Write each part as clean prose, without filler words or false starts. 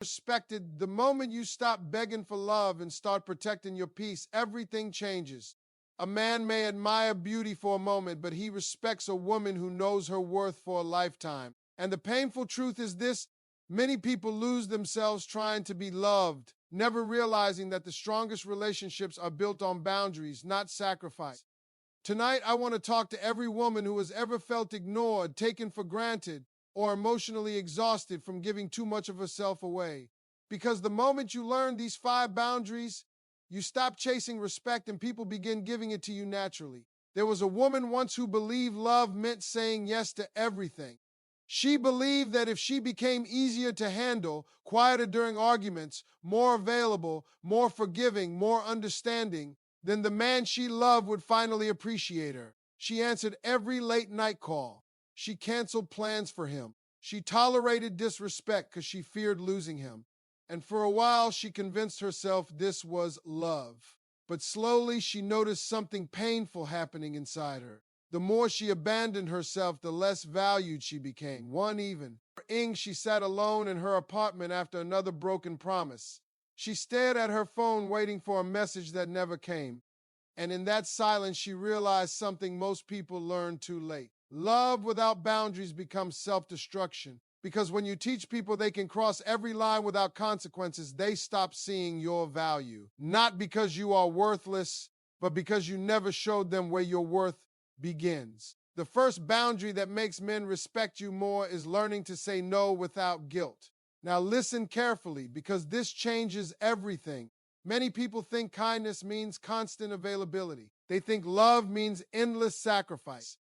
Respected, the moment you stop begging for love and start protecting your peace, everything changes. A man may admire beauty for a moment, but he respects a woman who knows her worth for a lifetime. And the painful truth is this: many people lose themselves trying to be loved, never realizing that the strongest relationships are built on boundaries, not sacrifice. Tonight, I want to talk to every woman who has ever felt ignored, taken for granted, or emotionally exhausted from giving too much of herself away. Because the moment you learn these 5 boundaries, you stop chasing respect and people begin giving it to you naturally. There was a woman once who believed love meant saying yes to everything. She believed that if she became easier to handle, quieter during arguments, more available, more forgiving, more understanding, then the man she loved would finally appreciate her. She answered every late night call. She canceled plans for him. She tolerated disrespect because she feared losing him. And for a while, she convinced herself this was love. But slowly, she noticed something painful happening inside her. The more she abandoned herself, the less valued she became. One evening, she sat alone in her apartment after another broken promise. She stared at her phone, waiting for a message that never came. And in that silence, she realized something most people learn too late. Love without boundaries becomes self-destruction. Because when you teach people they can cross every line without consequences, they stop seeing your value. Not because you are worthless, but because you never showed them where your worth begins. The first boundary that makes men respect you more is learning to say no without guilt. Now listen carefully, because this changes everything. Many people think kindness means constant availability. They think love means endless sacrifice.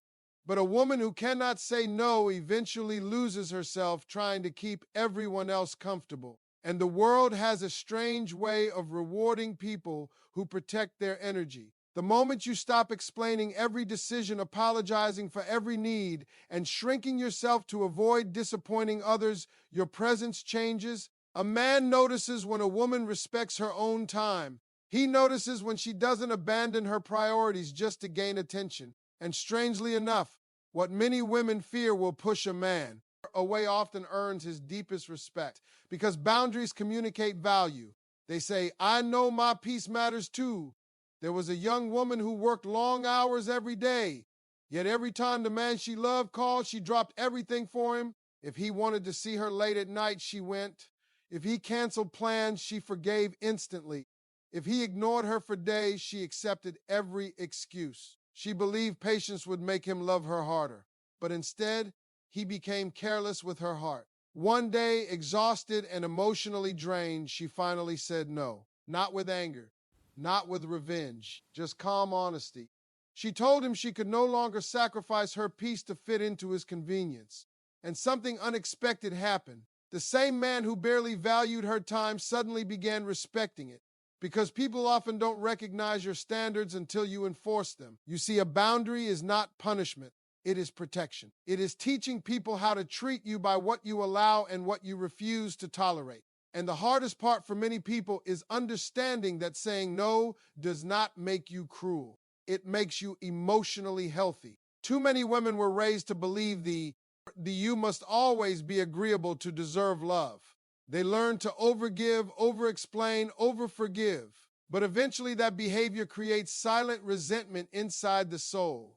But a woman who cannot say no eventually loses herself trying to keep everyone else comfortable. And the world has a strange way of rewarding people who protect their energy. The moment you stop explaining every decision, apologizing for every need, and shrinking yourself to avoid disappointing others, your presence changes. A man notices when a woman respects her own time. He notices when she doesn't abandon her priorities just to gain attention. And strangely enough, what many women fear will push a man away often earns his deepest respect, because boundaries communicate value. They say, "I know my peace matters too." There was a young woman who worked long hours every day, yet every time the man she loved called, she dropped everything for him. If he wanted to see her late at night, she went. If he canceled plans, she forgave instantly. If he ignored her for days, she accepted every excuse. She believed patience would make him love her harder, but instead, he became careless with her heart. One day, exhausted and emotionally drained, she finally said no, not with anger, not with revenge, just calm honesty. She told him she could no longer sacrifice her peace to fit into his convenience. And something unexpected happened. The same man who barely valued her time suddenly began respecting it. Because people often don't recognize your standards until you enforce them. You see, a boundary is not punishment. It is protection. It is teaching people how to treat you by what you allow and what you refuse to tolerate. And the hardest part for many people is understanding that saying no does not make you cruel. It makes you emotionally healthy. Too many women were raised to believe the you must always be agreeable to deserve love. They learn to overgive, over-explain, over-forgive. But eventually that behavior creates silent resentment inside the soul.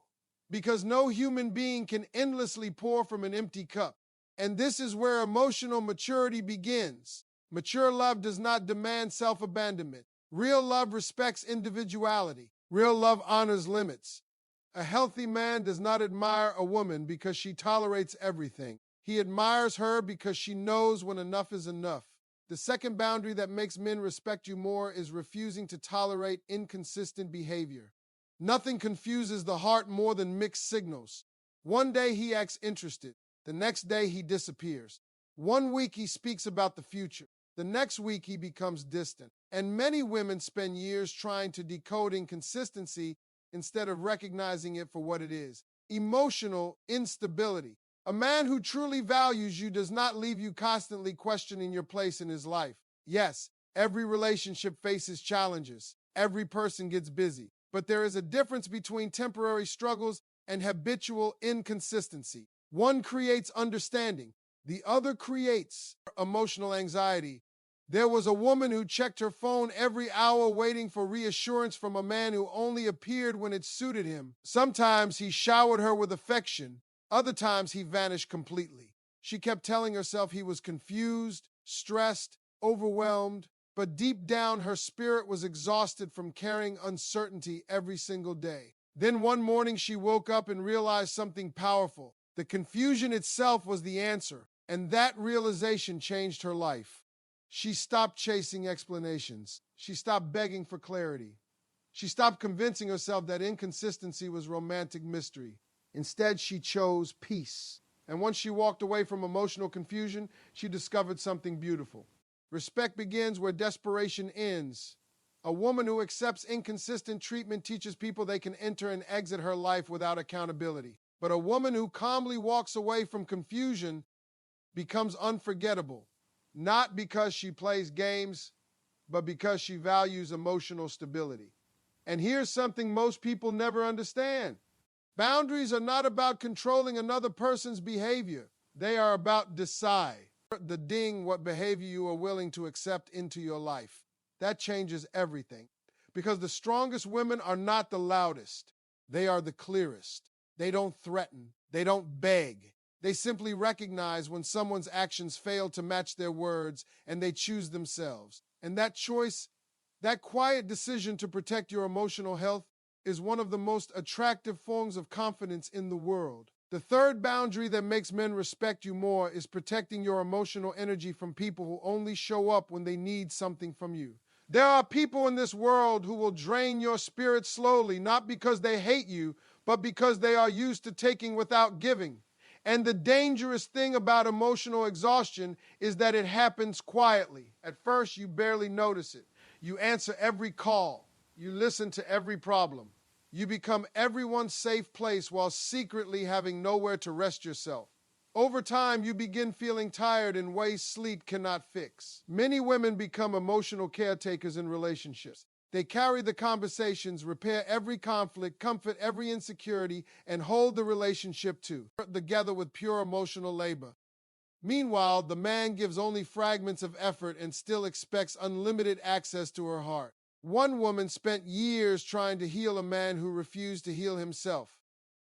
Because no human being can endlessly pour from an empty cup. And this is where emotional maturity begins. Mature love does not demand self-abandonment. Real love respects individuality. Real love honors limits. A healthy man does not admire a woman because she tolerates everything. He admires her because she knows when enough is enough. The second boundary that makes men respect you more is refusing to tolerate inconsistent behavior. Nothing confuses the heart more than mixed signals. One day he acts interested. The next day he disappears. One week he speaks about the future. The next week he becomes distant. And many women spend years trying to decode inconsistency instead of recognizing it for what it is: emotional instability. A man who truly values you does not leave you constantly questioning your place in his life. Yes, every relationship faces challenges. Every person gets busy. But there is a difference between temporary struggles and habitual inconsistency. One creates understanding. The other creates emotional anxiety. There was a woman who checked her phone every hour waiting for reassurance from a man who only appeared when it suited him. Sometimes he showered her with affection, other times he vanished completely. She kept telling herself he was confused, stressed, overwhelmed, but deep down her spirit was exhausted from carrying uncertainty every single day. Then one morning she woke up and realized something powerful. The confusion itself was the answer, and that realization changed her life. She stopped chasing explanations. She stopped begging for clarity. She stopped convincing herself that inconsistency was romantic mystery. Instead, she chose peace. And once she walked away from emotional confusion, she discovered something beautiful. Respect begins where desperation ends. A woman who accepts inconsistent treatment teaches people they can enter and exit her life without accountability. But a woman who calmly walks away from confusion becomes unforgettable, not because she plays games, but because she values emotional stability. And here's something most people never understand. Boundaries are not about controlling another person's behavior. They are about deciding what behavior you are willing to accept into your life. That changes everything. Because the strongest women are not the loudest. They are the clearest. They don't threaten. They don't beg. They simply recognize when someone's actions fail to match their words, and they choose themselves. And that choice, that quiet decision to protect your emotional health, is one of the most attractive forms of confidence in the world. The third boundary that makes men respect you more is protecting your emotional energy from people who only show up when they need something from you. There are people in this world who will drain your spirit slowly, not because they hate you, but because they are used to taking without giving. And the dangerous thing about emotional exhaustion is that it happens quietly. At first, you barely notice it. You answer every call. You listen to every problem. You become everyone's safe place while secretly having nowhere to rest yourself. Over time, you begin feeling tired in ways sleep cannot fix. Many women become emotional caretakers in relationships. They carry the conversations, repair every conflict, comfort every insecurity, and hold the relationship together with pure emotional labor. Meanwhile, the man gives only fragments of effort and still expects unlimited access to her heart. One woman spent years trying to heal a man who refused to heal himself.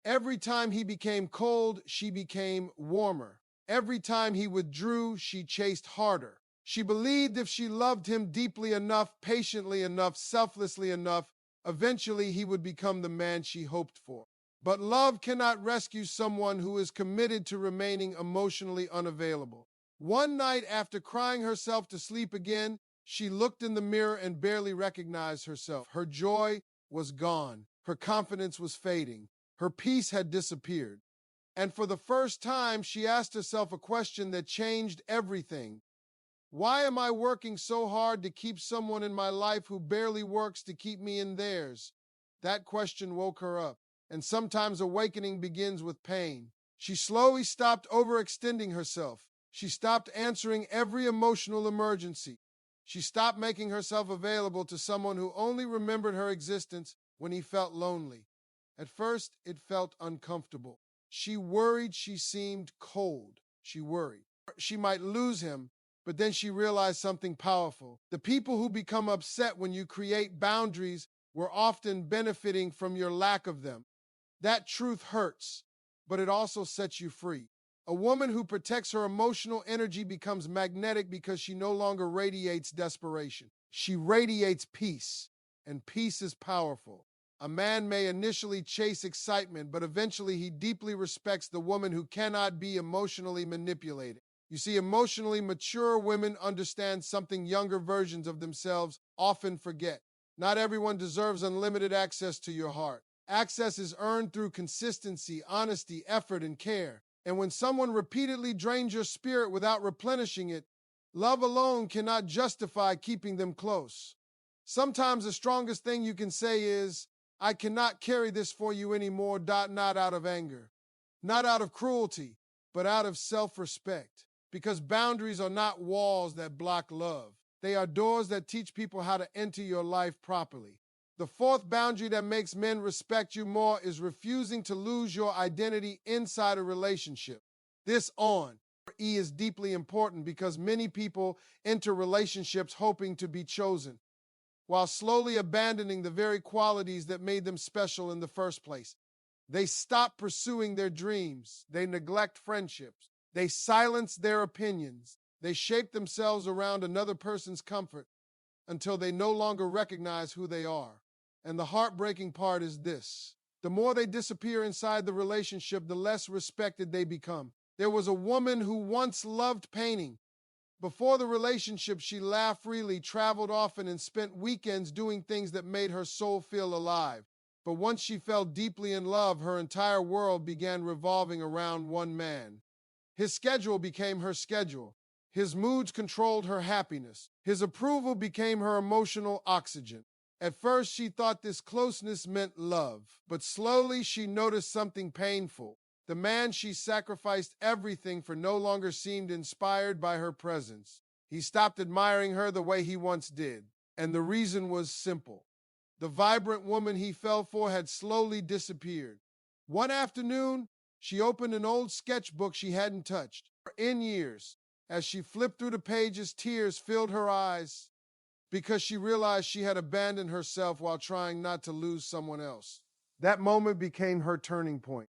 Every time he became cold, she became warmer. Every time he withdrew, she chased harder. She believed if she loved him deeply enough, patiently enough, selflessly enough, eventually he would become the man she hoped for. But love cannot rescue someone who is committed to remaining emotionally unavailable. One night, after crying herself to sleep again, she looked in the mirror and barely recognized herself. Her joy was gone. Her confidence was fading. Her peace had disappeared. And for the first time, she asked herself a question that changed everything. Why am I working so hard to keep someone in my life who barely works to keep me in theirs? That question woke her up. And sometimes awakening begins with pain. She slowly stopped overextending herself. She stopped answering every emotional emergency. She stopped making herself available to someone who only remembered her existence when he felt lonely. At first, it felt uncomfortable. She worried she seemed cold. She worried she might lose him, but then she realized something powerful. The people who become upset when you create boundaries were often benefiting from your lack of them. That truth hurts, but it also sets you free. A woman who protects her emotional energy becomes magnetic because she no longer radiates desperation. She radiates peace, and peace is powerful. A man may initially chase excitement, but eventually he deeply respects the woman who cannot be emotionally manipulated. You see, emotionally mature women understand something younger versions of themselves often forget. Not everyone deserves unlimited access to your heart. Access is earned through consistency, honesty, effort, and care. And when someone repeatedly drains your spirit without replenishing it, love alone cannot justify keeping them close. Sometimes the strongest thing you can say is, I cannot carry this for you anymore, not out of anger, not out of cruelty, but out of self-respect. Because boundaries are not walls that block love. They are doors that teach people how to enter your life properly. The fourth boundary that makes men respect you more is refusing to lose your identity inside a relationship. This on. E is deeply important because many people enter relationships hoping to be chosen, while slowly abandoning the very qualities that made them special in the first place. They stop pursuing their dreams. They neglect friendships. They silence their opinions. They shape themselves around another person's comfort until they no longer recognize who they are. And the heartbreaking part is this: the more they disappear inside the relationship, the less respected they become. There was a woman who once loved painting. Before the relationship, she laughed freely, traveled often, and spent weekends doing things that made her soul feel alive. But once she fell deeply in love, her entire world began revolving around one man. His schedule became her schedule. His moods controlled her happiness. His approval became her emotional oxygen. At first, she thought this closeness meant love, but slowly she noticed something painful. The man she sacrificed everything for no longer seemed inspired by her presence. He stopped admiring her the way he once did, and the reason was simple. The vibrant woman he fell for had slowly disappeared. One afternoon, she opened an old sketchbook she hadn't touched in years. As she flipped through the pages, tears filled her eyes because she realized she had abandoned herself while trying not to lose someone else. That moment became her turning point.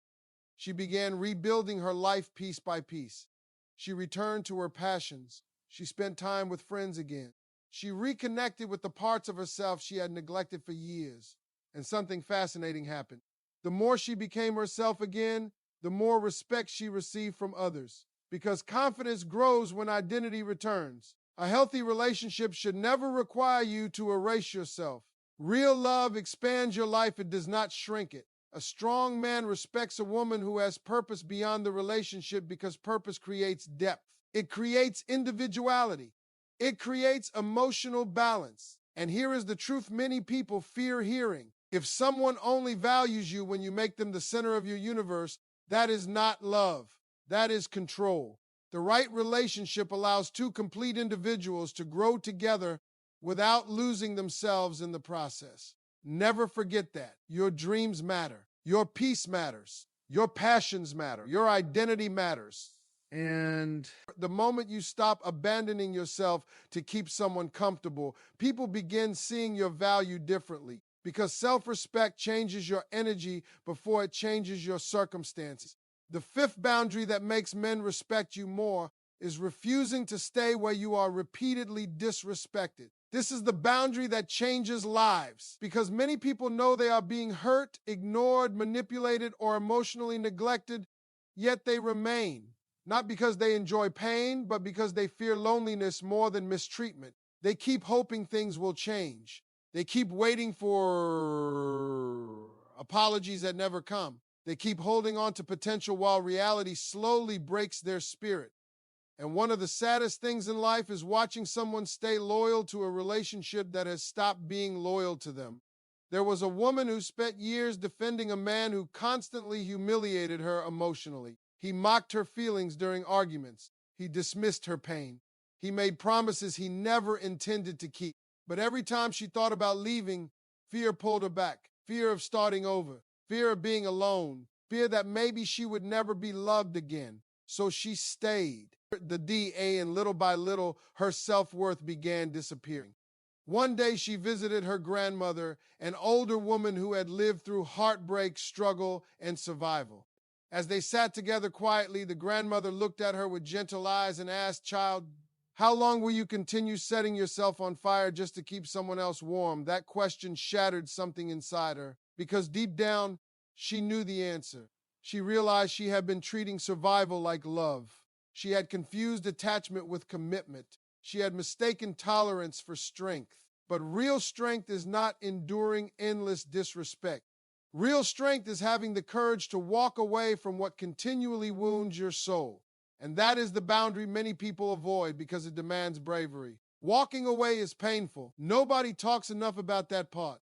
She began rebuilding her life piece by piece. She returned to her passions. She spent time with friends again. She reconnected with the parts of herself she had neglected for years. And something fascinating happened. The more she became herself again, the more respect she received from others. Because confidence grows when identity returns. A healthy relationship should never require you to erase yourself. Real love expands your life, it does not shrink it. A strong man respects a woman who has purpose beyond the relationship because purpose creates depth. It creates individuality. It creates emotional balance. And here is the truth many people fear hearing. If someone only values you when you make them the center of your universe, that is not love. That is control. The right relationship allows two complete individuals to grow together without losing themselves in the process. Never forget that. Your dreams matter. Your peace matters. Your passions matter. Your identity matters. And the moment you stop abandoning yourself to keep someone comfortable, people begin seeing your value differently because self-respect changes your energy before it changes your circumstances. The fifth boundary that makes men respect you more is refusing to stay where you are repeatedly disrespected. This is the boundary that changes lives because many people know they are being hurt, ignored, manipulated, or emotionally neglected, yet they remain. Not because they enjoy pain, but because they fear loneliness more than mistreatment. They keep hoping things will change. They keep waiting for apologies that never come. They keep holding on to potential while reality slowly breaks their spirit. And one of the saddest things in life is watching someone stay loyal to a relationship that has stopped being loyal to them. There was a woman who spent years defending a man who constantly humiliated her emotionally. He mocked her feelings during arguments. He dismissed her pain. He made promises he never intended to keep. But every time she thought about leaving, fear pulled her back. Fear of starting over. Fear of being alone. Fear that maybe she would never be loved again. So she stayed. The DA, and little by little, her self-worth began disappearing. One day she visited her grandmother, an older woman who had lived through heartbreak, struggle, and survival. As they sat together quietly, the grandmother looked at her with gentle eyes and asked, "Child, how long will you continue setting yourself on fire just to keep someone else warm?" That question shattered something inside her, because deep down, she knew the answer. She realized she had been treating survival like love. She had confused attachment with commitment. She had mistaken tolerance for strength. But real strength is not enduring endless disrespect. Real strength is having the courage to walk away from what continually wounds your soul. And that is the boundary many people avoid because it demands bravery. Walking away is painful. Nobody talks enough about that part.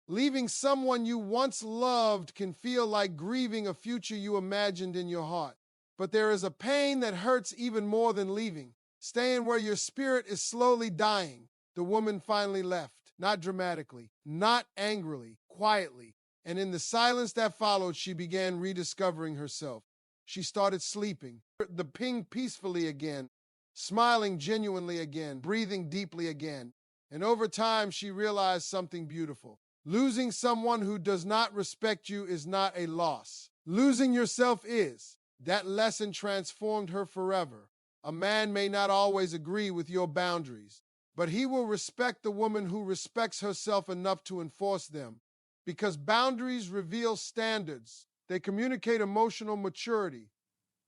Leaving someone you once loved can feel like grieving a future you imagined in your heart. But there is a pain that hurts even more than leaving. Staying where your spirit is slowly dying. The woman finally left, not dramatically, not angrily, quietly. And in the silence that followed, she began rediscovering herself. she started sleeping. The ping peacefully again, smiling genuinely again, breathing deeply again. And over time, she realized something beautiful. Losing someone who does not respect you is not a loss. Losing yourself is. That lesson transformed her forever. A man may not always agree with your boundaries, but he will respect the woman who respects herself enough to enforce them. Because boundaries reveal standards. They communicate emotional maturity.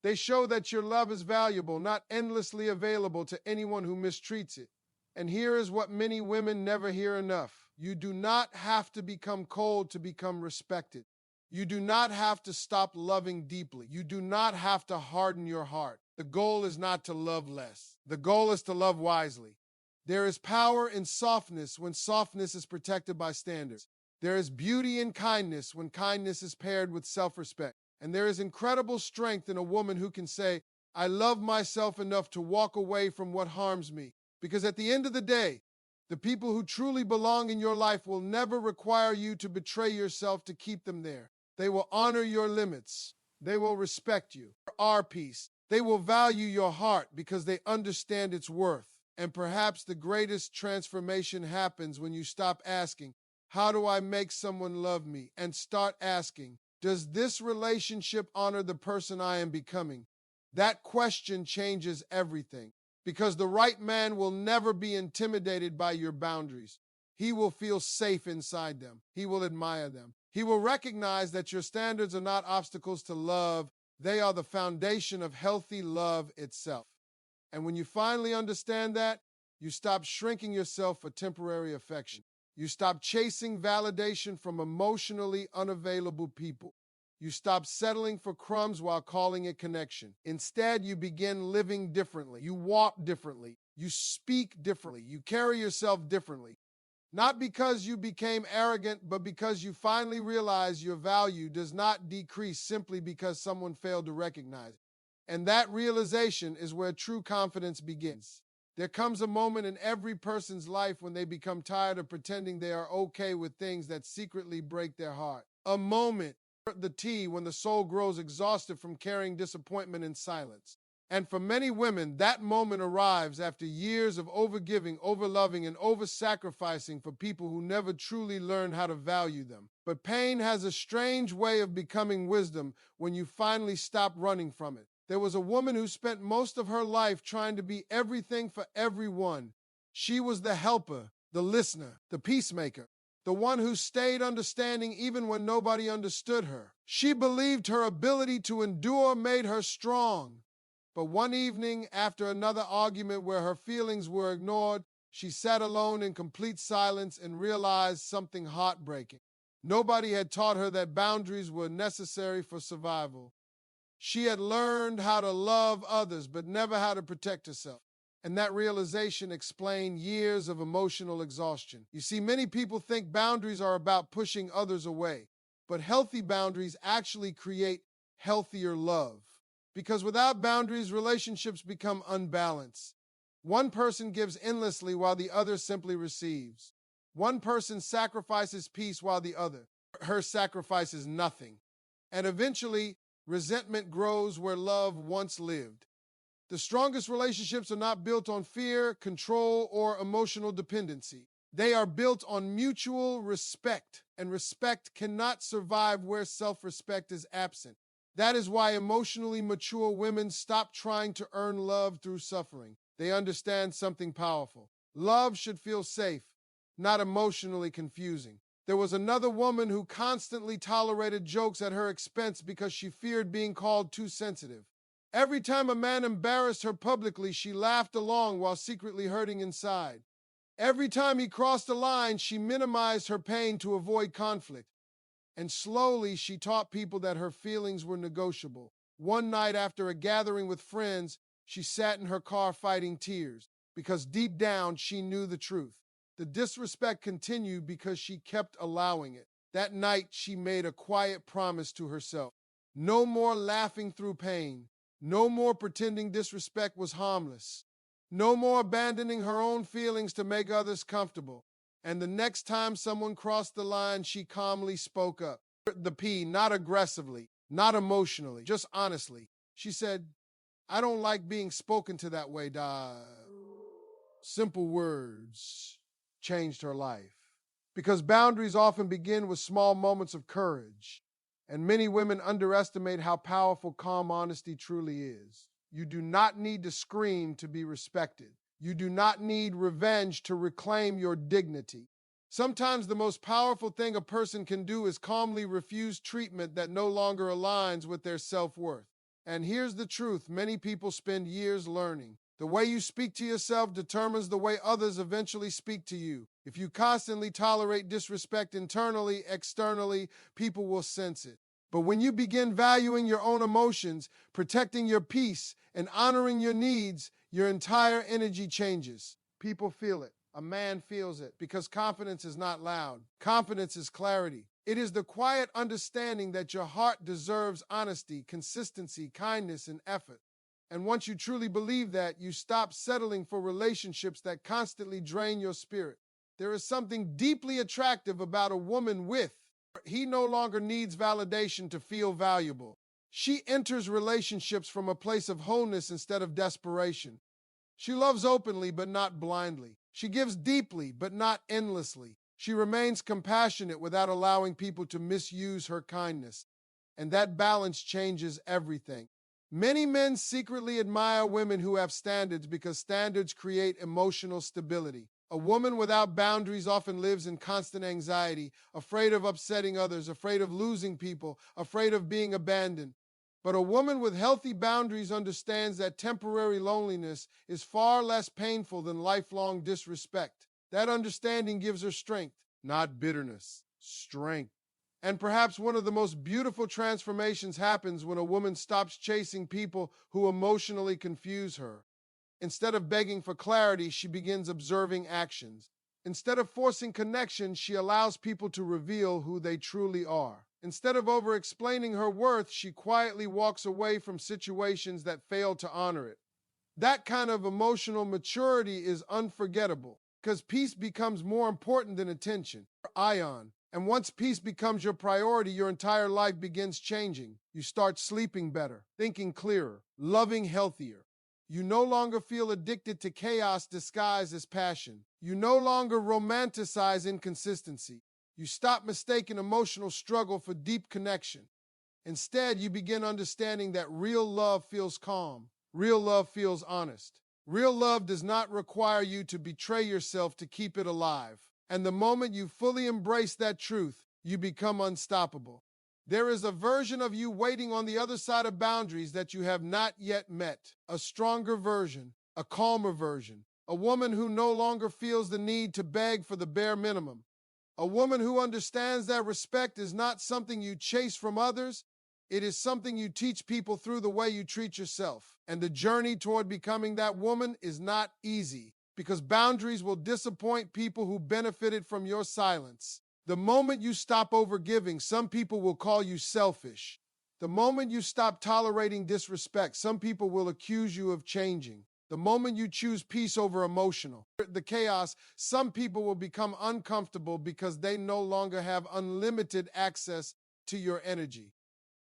They show that your love is valuable, not endlessly available to anyone who mistreats it. And here is what many women never hear enough. You do not have to become cold to become respected. You do not have to stop loving deeply. You do not have to harden your heart. The goal is not to love less. The goal is to love wisely. There is power in softness when softness is protected by standards. There is beauty in kindness when kindness is paired with self-respect. And there is incredible strength in a woman who can say, I love myself enough to walk away from what harms me. Because at the end of the day, the people who truly belong in your life will never require you to betray yourself to keep them there. They will honor your limits. They will respect you. Our peace. They will value your heart because they understand its worth. And perhaps the greatest transformation happens when you stop asking, how do I make someone love me? And start asking, does this relationship honor the person I am becoming? That question changes everything. Because the right man will never be intimidated by your boundaries. He will feel safe inside them. He will admire them. He will recognize that your standards are not obstacles to love. They are the foundation of healthy love itself. And when you finally understand that, you stop shrinking yourself for temporary affection. You stop chasing validation from emotionally unavailable people. You stop settling for crumbs while calling it connection. Instead, you begin living differently. You walk differently. You speak differently. You carry yourself differently. Not because you became arrogant, but because you finally realize your value does not decrease simply because someone failed to recognize it. And that realization is where true confidence begins. There comes a moment in every person's life when they become tired of pretending they are okay with things that secretly break their heart. A moment, the T, when the soul grows exhausted from carrying disappointment in silence. And for many women, that moment arrives after years of overgiving, overloving, and over-sacrificing for people who never truly learned how to value them. But pain has a strange way of becoming wisdom when you finally stop running from it. There was a woman who spent most of her life trying to be everything for everyone. She was the helper, the listener, the peacemaker, the one who stayed understanding even when nobody understood her. She believed her ability to endure made her strong. But one evening, after another argument where her feelings were ignored, she sat alone in complete silence and realized something heartbreaking. Nobody had taught her that boundaries were necessary for survival. She had learned how to love others, but never how to protect herself. And that realization explained years of emotional exhaustion. You see, many people think boundaries are about pushing others away, but healthy boundaries actually create healthier love. Because without boundaries, relationships become unbalanced. One person gives endlessly while the other simply receives. One person sacrifices peace while the other, her sacrifices nothing. And eventually, resentment grows where love once lived. The strongest relationships are not built on fear, control, or emotional dependency. They are built on mutual respect, and respect cannot survive where self-respect is absent. That is why emotionally mature women stop trying to earn love through suffering. They understand something powerful. Love should feel safe, not emotionally confusing. There was another woman who constantly tolerated jokes at her expense because she feared being called too sensitive. Every time a man embarrassed her publicly, she laughed along while secretly hurting inside. Every time he crossed the line, she minimized her pain to avoid conflict. And slowly, she taught people that her feelings were negotiable. One night after a gathering with friends, she sat in her car fighting tears because deep down, she knew the truth. The disrespect continued because she kept allowing it. That night, she made a quiet promise to herself. No more laughing through pain. No more pretending disrespect was harmless. No more abandoning her own feelings to make others comfortable. And the next time someone crossed the line, she calmly spoke up. The P, not aggressively, not emotionally, just honestly. She said, I don't like being spoken to that way, da. Simple words changed her life. Because boundaries often begin with small moments of courage, and many women underestimate how powerful calm honesty truly is. You do not need to scream to be respected. You do not need revenge to reclaim your dignity. Sometimes the most powerful thing a person can do is calmly refuse treatment that no longer aligns with their self-worth. And here's the truth: many people spend years learning. The way you speak to yourself determines the way others eventually speak to you. If you constantly tolerate disrespect internally, externally, people will sense it. But when you begin valuing your own emotions, protecting your peace, and honoring your needs, your entire energy changes. People feel it. A man feels it, because confidence is not loud. Confidence is clarity. It is the quiet understanding that your heart deserves honesty, consistency, kindness, and effort. And once you truly believe that, you stop settling for relationships that constantly drain your spirit. There is something deeply attractive about a woman with. He no longer needs validation to feel valuable. She enters relationships from a place of wholeness instead of desperation. She loves openly but not blindly. She gives deeply but not endlessly. She remains compassionate without allowing people to misuse her kindness. And that balance changes everything. Many men secretly admire women who have standards because standards create emotional stability. A woman without boundaries often lives in constant anxiety, afraid of upsetting others, afraid of losing people, afraid of being abandoned. But a woman with healthy boundaries understands that temporary loneliness is far less painful than lifelong disrespect. That understanding gives her strength, not bitterness, strength. And perhaps one of the most beautiful transformations happens when a woman stops chasing people who emotionally confuse her. Instead of begging for clarity, she begins observing actions. Instead of forcing connection, she allows people to reveal who they truly are. Instead of over-explaining her worth, she quietly walks away from situations that fail to honor it. That kind of emotional maturity is unforgettable, because peace becomes more important than attention. Ion. And once peace becomes your priority, your entire life begins changing. You start sleeping better, thinking clearer, loving healthier. You no longer feel addicted to chaos disguised as passion. You no longer romanticize inconsistency. You stop mistaking emotional struggle for deep connection. Instead, you begin understanding that real love feels calm. Real love feels honest. Real love does not require you to betray yourself to keep it alive. And the moment you fully embrace that truth, you become unstoppable. There is a version of you waiting on the other side of boundaries that you have not yet met. A stronger version, a calmer version. A woman who no longer feels the need to beg for the bare minimum. A woman who understands that respect is not something you chase from others. It is something you teach people through the way you treat yourself. And the journey toward becoming that woman is not easy, because boundaries will disappoint people who benefited from your silence. The moment you stop overgiving, some people will call you selfish. The moment you stop tolerating disrespect, some people will accuse you of changing. The moment you choose peace over the chaos, some people will become uncomfortable because they no longer have unlimited access to your energy.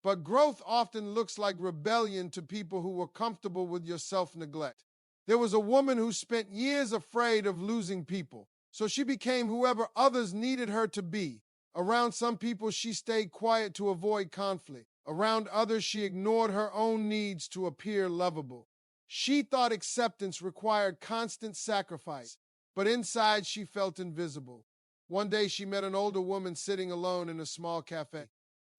But growth often looks like rebellion to people who were comfortable with your self-neglect. There was a woman who spent years afraid of losing people, so she became whoever others needed her to be. Around some people, she stayed quiet to avoid conflict. Around others, she ignored her own needs to appear lovable. She thought acceptance required constant sacrifice, but inside she felt invisible. One day she met an older woman sitting alone in a small cafe.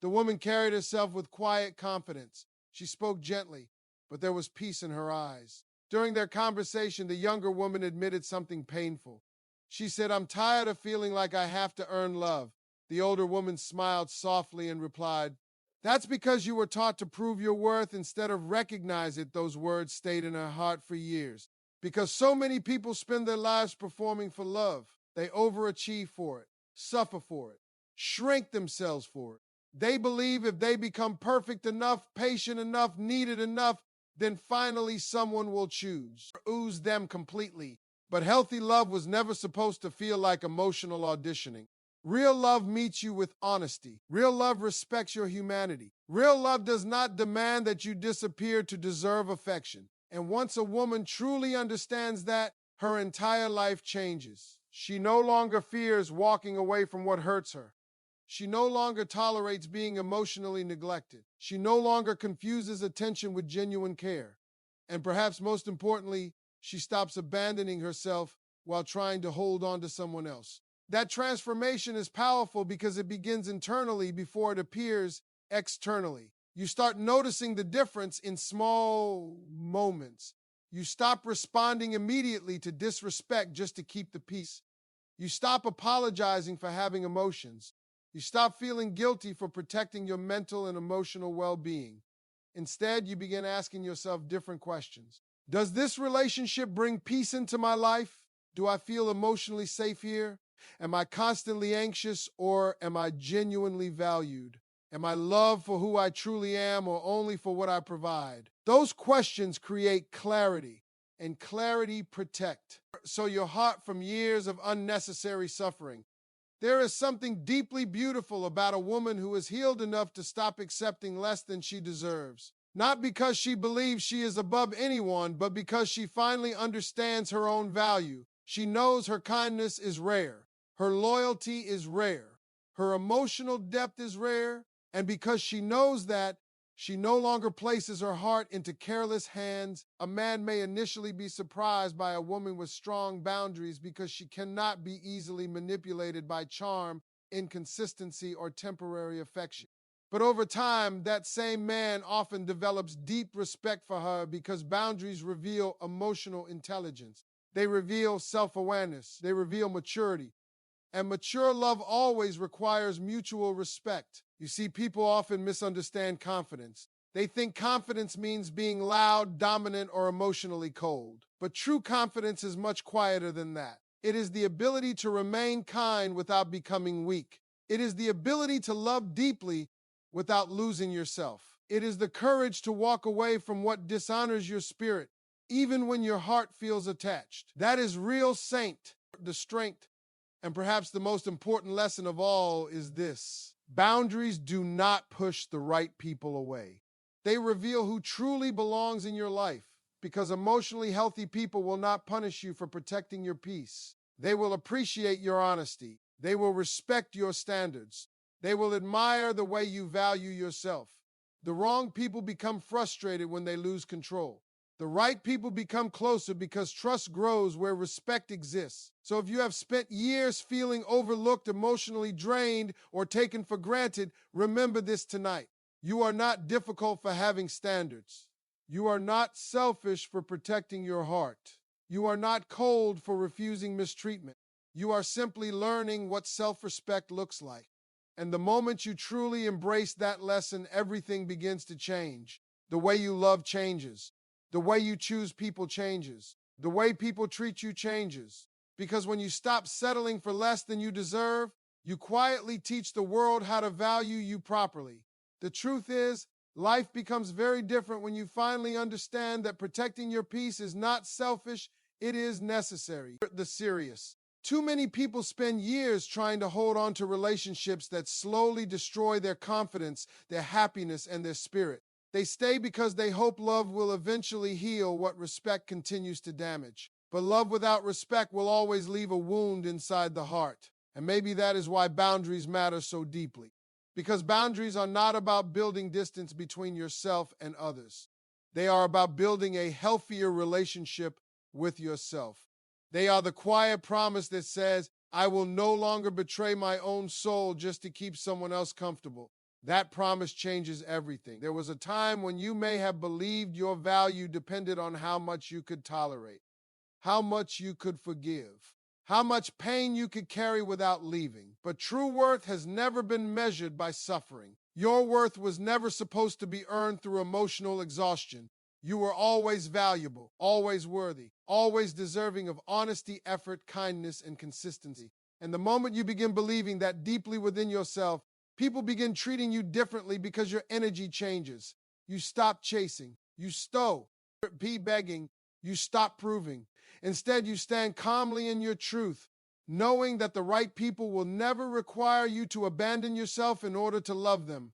The woman carried herself with quiet confidence. She spoke gently, but there was peace in her eyes. During their conversation, the younger woman admitted something painful. She said, "I'm tired of feeling like I have to earn love." The older woman smiled softly and replied, "That's because you were taught to prove your worth instead of recognize it." Those words stayed in her heart for years. Because so many people spend their lives performing for love. They overachieve for it, suffer for it, shrink themselves for it. They believe if they become perfect enough, patient enough, needed enough, then finally someone will choose, ooze them completely. But healthy love was never supposed to feel like emotional auditioning. Real love meets you with honesty. Real love respects your humanity. Real love does not demand that you disappear to deserve affection. And once a woman truly understands that, her entire life changes. She no longer fears walking away from what hurts her. She no longer tolerates being emotionally neglected. She no longer confuses attention with genuine care. And perhaps most importantly, she stops abandoning herself while trying to hold on to someone else. That transformation is powerful because it begins internally before it appears externally. You start noticing the difference in small moments. You stop responding immediately to disrespect just to keep the peace. You stop apologizing for having emotions. You stop feeling guilty for protecting your mental and emotional well-being. Instead, you begin asking yourself different questions. Does this relationship bring peace into my life? Do I feel emotionally safe here? Am I constantly anxious, or am I genuinely valued? Am I loved for who I truly am, or only for what I provide? Those questions create clarity, and clarity protect. So your heart from years of unnecessary suffering. There is something deeply beautiful about a woman who is healed enough to stop accepting less than she deserves. Not because she believes she is above anyone, but because she finally understands her own value. She knows her kindness is rare. Her loyalty is rare. Her emotional depth is rare. And because she knows that, she no longer places her heart into careless hands. A man may initially be surprised by a woman with strong boundaries because she cannot be easily manipulated by charm, inconsistency, or temporary affection. But over time, that same man often develops deep respect for her because boundaries reveal emotional intelligence. They reveal self-awareness. They reveal maturity. And mature love always requires mutual respect. You see, people often misunderstand confidence. They think confidence means being loud, dominant, or emotionally cold. But true confidence is much quieter than that. It is the ability to remain kind without becoming weak. It is the ability to love deeply without losing yourself. It is the courage to walk away from what dishonors your spirit, even when your heart feels attached. That is real saint, the strength. And perhaps the most important lesson of all is this: boundaries do not push the right people away. They reveal who truly belongs in your life, because emotionally healthy people will not punish you for protecting your peace. They will appreciate your honesty. They will respect your standards. They will admire the way you value yourself. The wrong people become frustrated when they lose control. The right people become closer because trust grows where respect exists. So if you have spent years feeling overlooked, emotionally drained, or taken for granted, remember this tonight. You are not difficult for having standards. You are not selfish for protecting your heart. You are not cold for refusing mistreatment. You are simply learning what self-respect looks like. And the moment you truly embrace that lesson, everything begins to change. The way you love changes. The way you choose people changes. The way people treat you changes. Because when you stop settling for less than you deserve, you quietly teach the world how to value you properly. The truth is, life becomes very different when you finally understand that protecting your peace is not selfish, it is necessary. The serious. Too many people spend years trying to hold on to relationships that slowly destroy their confidence, their happiness, and their spirit. They stay because they hope love will eventually heal what respect continues to damage. But love without respect will always leave a wound inside the heart. And maybe that is why boundaries matter so deeply. Because boundaries are not about building distance between yourself and others. They are about building a healthier relationship with yourself. They are the quiet promise that says, I will no longer betray my own soul just to keep someone else comfortable. That promise changes everything. There was a time when you may have believed your value depended on how much you could tolerate, how much you could forgive, how much pain you could carry without leaving. But true worth has never been measured by suffering. Your worth was never supposed to be earned through emotional exhaustion. You were always valuable, always worthy, always deserving of honesty, effort, kindness, and consistency. And the moment you begin believing that deeply within yourself, people begin treating you differently because your energy changes. You stop chasing. You stow. Be begging. You stop proving. Instead, you stand calmly in your truth, knowing that the right people will never require you to abandon yourself in order to love them.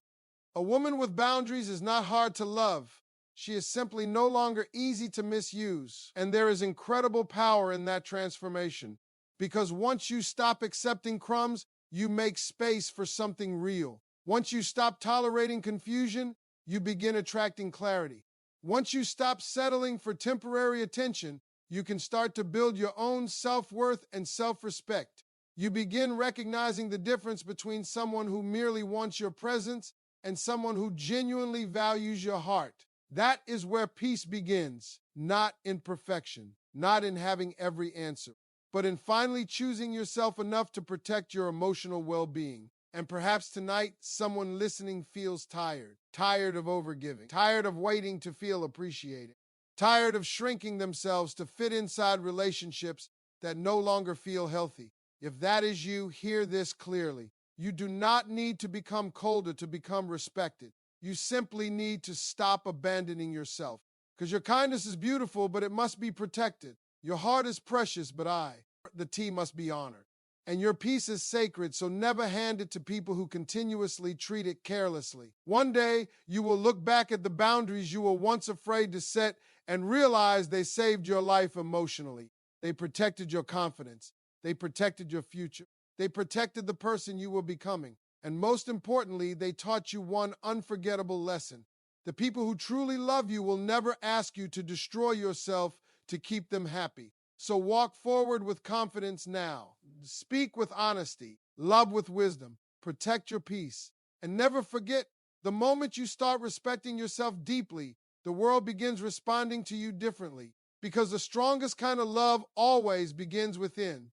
A woman with boundaries is not hard to love. She is simply no longer easy to misuse. And there is incredible power in that transformation. Because once you stop accepting crumbs, you make space for something real. Once you stop tolerating confusion, you begin attracting clarity. Once you stop settling for temporary attention, you can start to build your own self-worth and self-respect. You begin recognizing the difference between someone who merely wants your presence and someone who genuinely values your heart. That is where peace begins, not in perfection, not in having every answer, but in finally choosing yourself enough to protect your emotional well-being. And perhaps tonight, someone listening feels tired, tired of overgiving, tired of waiting to feel appreciated, tired of shrinking themselves to fit inside relationships that no longer feel healthy. If that is you, hear this clearly. You do not need to become colder to become respected. You simply need to stop abandoning yourself. Because your kindness is beautiful, but it must be protected. Your heart is precious, but the tea must be honored. And your peace is sacred, so never hand it to people who continuously treat it carelessly. One day, you will look back at the boundaries you were once afraid to set and realize they saved your life emotionally. They protected your confidence. They protected your future. They protected the person you were becoming. And most importantly, they taught you one unforgettable lesson. The people who truly love you will never ask you to destroy yourself to keep them happy. So walk forward with confidence now. Speak with honesty. Love with wisdom. Protect your peace. And never forget, the moment you start respecting yourself deeply, the world begins responding to you differently. Because the strongest kind of love always begins within.